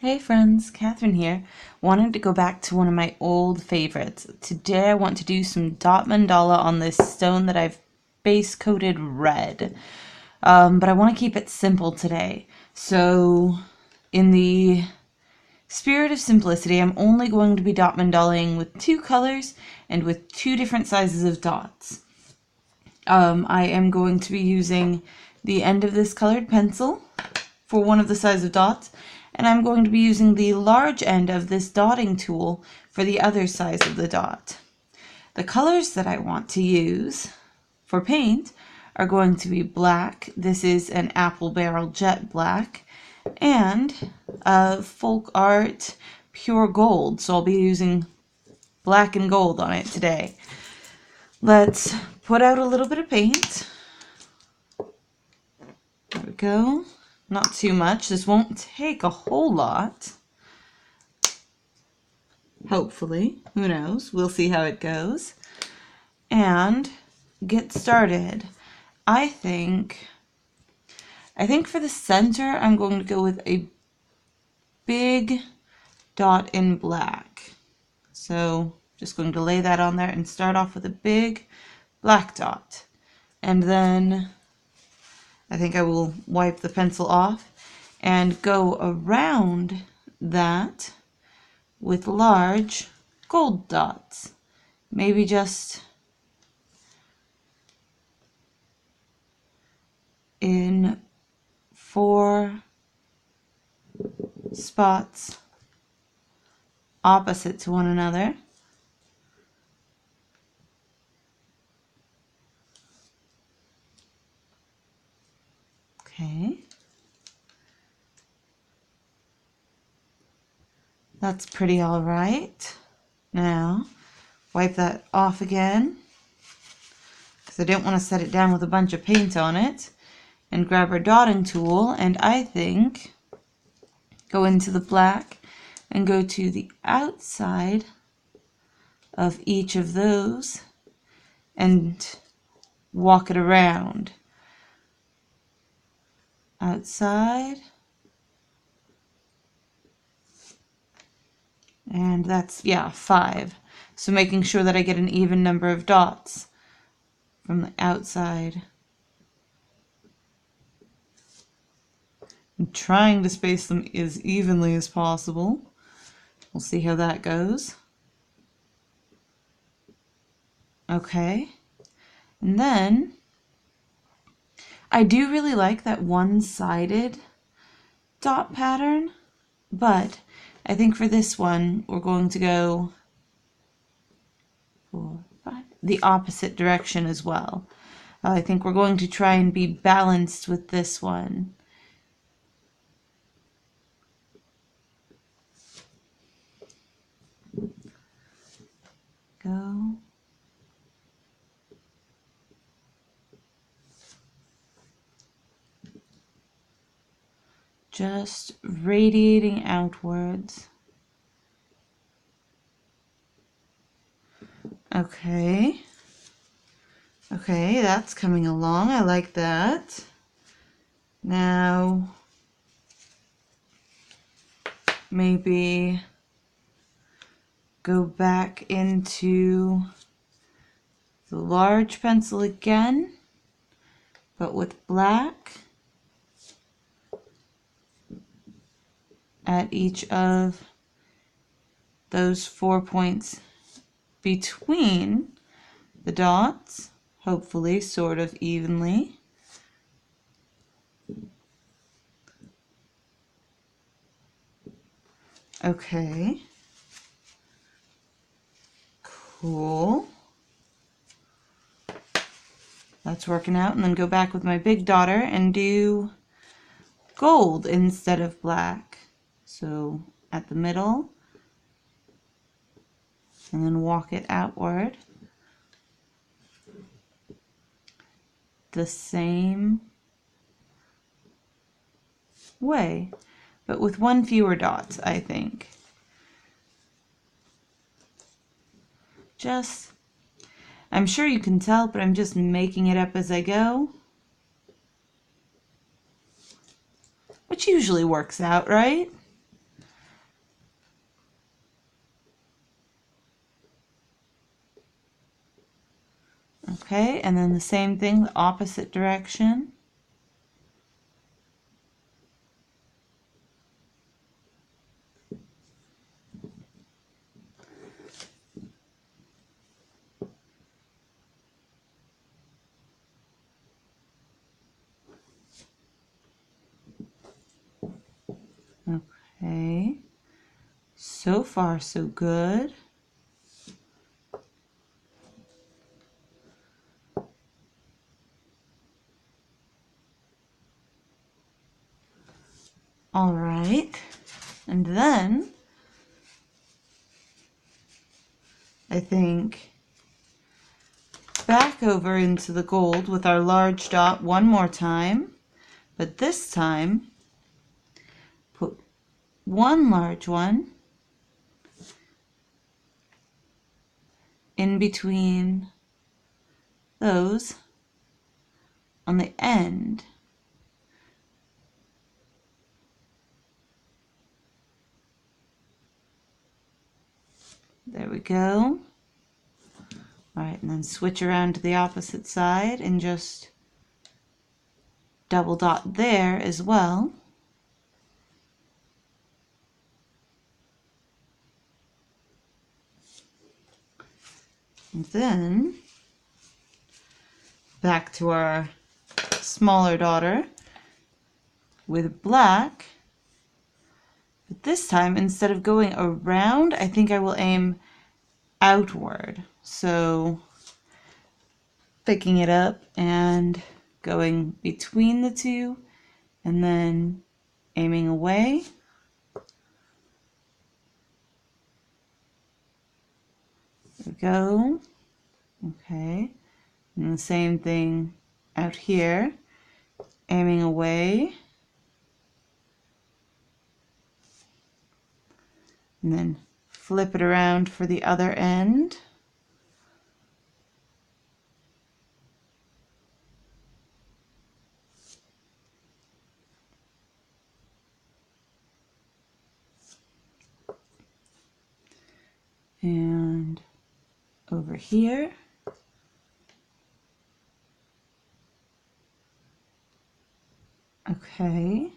Hey friends, Catherine here. Wanted to go back to one of my old favorites. Today I want to do some dot mandala on this stone that I've base coated red. But I want to keep it simple today. So in the spirit of simplicity, I'm only going to be dot mandalaing with two colors and with two different sizes of dots. I am going to be using the end of this colored pencil for one of the size of dots, and I'm going to be using the large end of this dotting tool for the other size of the dot. The colors that I want to use for paint are going to be black. This is an apple barrel jet black, and folk art pure gold. So I'll be using black and gold on it today. Let's put out a little bit of paint. There we go. Not too much. This won't take a whole lot. Hopefully. Who knows? We'll see how it goes. And get started. I think for the center, I'm going to go with a big dot in black. So just going to lay that on there and start off with a big black dot. And then I think I will wipe the pencil off and go around that with large gold dots. Maybe just in 4 spots opposite to one another. Okay. That's pretty all right. Now, wipe that off again, because I don't want to set it down with a bunch of paint on it, and grab our dotting tool, and I think go into the black and go to the outside of each of those and walk it around. Outside, and that's 5. So making sure that I get an even number of dots from the outside. I'm trying to space them as evenly as possible. We'll see how that goes. Okay, and then I do really like that one-sided dot pattern, but I think for this one we're going to go 4, 5, the opposite direction as well. I think we're going to try and be balanced with this one. Go. Just radiating outwards. Okay. Okay, that's coming along. I like that. Now, maybe go back into the large pencil again, but with black at each of those 4 points between the dots, hopefully sort of evenly. Okay. Cool. That's working out. And then go back with my big dotter and do gold instead of black. So at the middle, and then walk it outward the same way, but with one fewer dots, I think. I'm sure you can tell, but I'm just making it up as I go, which usually works out, right? Okay, and then the same thing, the opposite direction. Okay, so far so good. All right, and then I think back over into the gold with our large dot one more time, but this time put one large one in between those on the end. There we go. All right, and then switch around to the opposite side and just double dot there as well. And then back to our smaller daughter with black. But this time, instead of going around, I think I will aim outward. So picking it up and going between the two and then aiming away. There we go. Okay. And the same thing out here, aiming away. And then flip it around for the other end. And over here. Okay.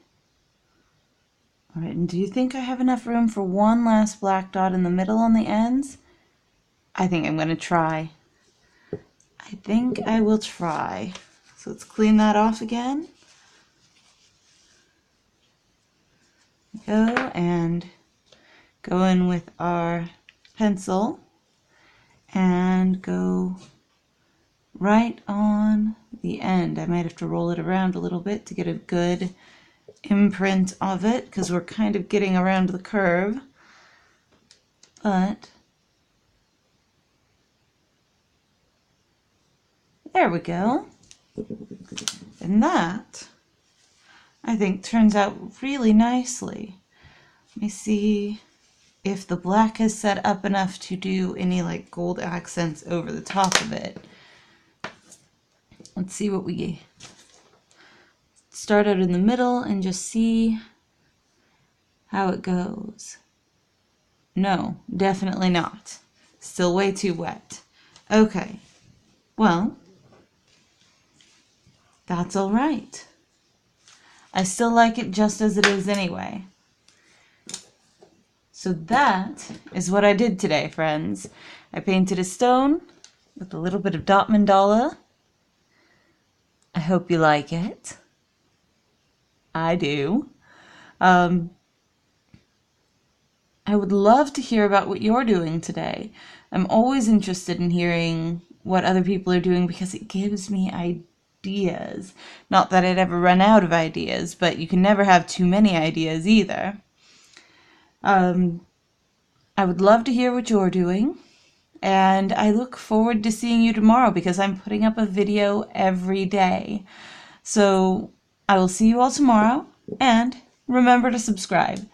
All right, and do you think I have enough room for one last black dot in the middle on the ends? I think I'm going to try. I think I will try. So let's clean that off again. Go and go in with our pencil and go right on the end. I might have to roll it around a little bit to get a good imprint of it because we're kind of getting around the curve. But there we go. And that, I think, turns out really nicely. Let me see if the black is set up enough to do any like gold accents over the top of it. Let's see what we start out in the middle and just see how it goes. No, definitely not. Still way too wet. Okay, well, that's all right. I still like it just as it is anyway. So that is what I did today, friends. I painted a stone with a little bit of dot mandala. I hope you like it. I do. I would love to hear about what you're doing today. I'm always interested in hearing what other people are doing because it gives me ideas. Not that I'd ever run out of ideas, but you can never have too many ideas either. I would love to hear what you're doing, and I look forward to seeing you tomorrow because I'm putting up a video every day. So I will see you all tomorrow, and remember to subscribe.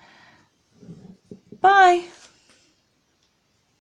Bye!